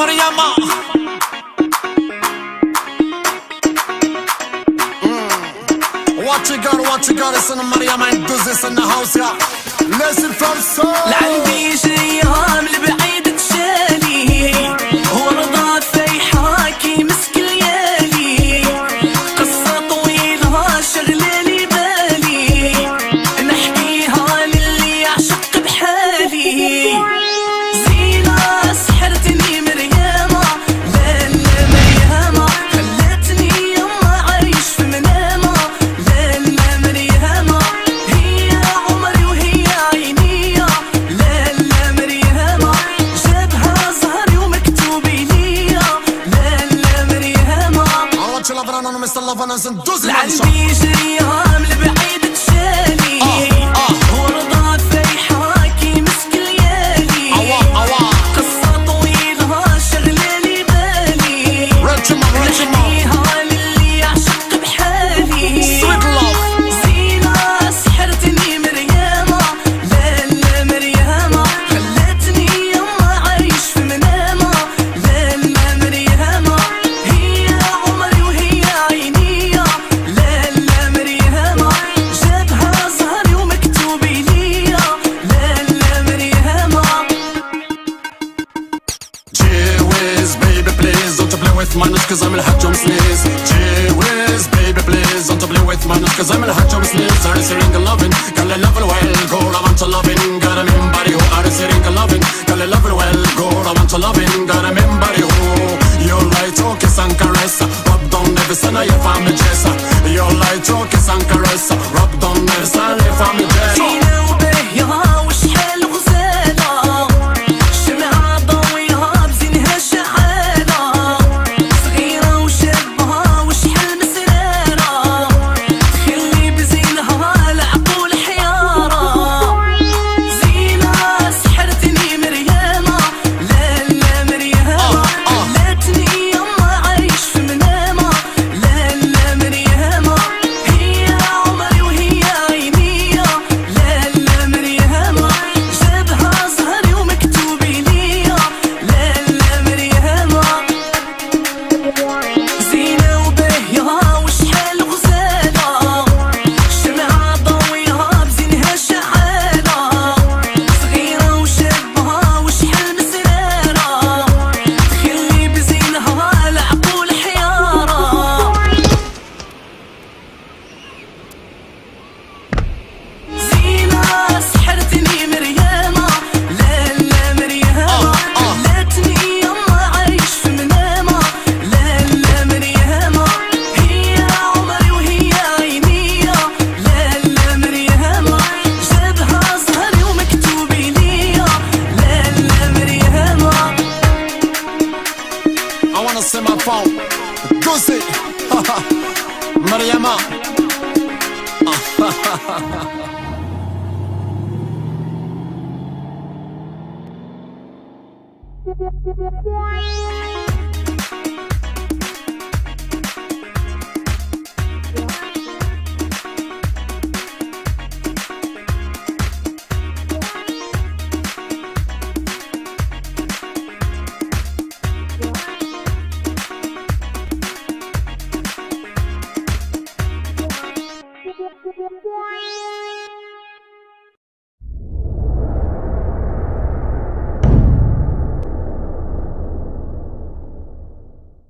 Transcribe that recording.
Mariama. What you got, it's in the Mariama and does this in the house, yeah. Listen from soul. لعندي ايام لبعيد تشالي ورضا فيحاكي مسك ليالي قصة طويلة شغلة لي بالي نحكيها للي يعشق بحالي زينة سحرتني مريامة لا لا مريامة خلتني يما عايش في منامة لا لا مريامة هي عمري وهي عيني لا لا مريامة جابها زهري ومكتوب ليا لا لا مريامة I want you loving and I'm Mr. Loving and does it. لعندي ايام لبعيد تشالي ورضا فيحاكي مسك ليالي قصة طويلة شغلة لي بالي نحكيها للي يعشق بحالي زينة سحرتني مريامة لا لا مريامة خلتني يما عايش في منامة لا لا مريامة هي عمري وهي عيني لا لا مريامة جابها زهري ومكتوب ليا لا لا مريامة Gee-whiz, baby, please don't you play with my nuts, cause I'm in a hot jump sneeze. Gee-whiz, baby, please don't you play with my nuts, cause I'm in a hot jump sneeze. Are you sitting and loving? Girl, I love it well, go, I want to loving. Got a mean body, who are you sitting and loving? Girl, I love it well, go, I want to loving. Got a mean body, who you like to kiss and caress. Rub down every son of your family dress. You like to kiss and caress. Rub down every son of your family dress. زينة وبهيها وشحال غزالة شمعة ضويها بزينها شعالة صغيرة وشابها وشحال مسرارة تخلي بزينها العقول حيارة زينة سحرتني مريامة لا لا مريامة خلتني يما عايش في منامة لا لا مريامة هي عمري وهي عيني لا لا مريامة جابها زهري ومكتوب ليا لا لا مريامة زينة وبهيها وشحال غزالة شمعة ضويها بزينها شعالة صغيرة وشابها وشحال مسرارة تخلي بزينها العقول حيارة زينة سحرتني مريامة لا لا مريامة خلتني يما عايش في منامة لا لا مريامة هي عمري وهي عيني لا لا مريامة جابها زهري ومكتوب ليا لا لا مريامة I wanna see my phone. Goosey. Mariama.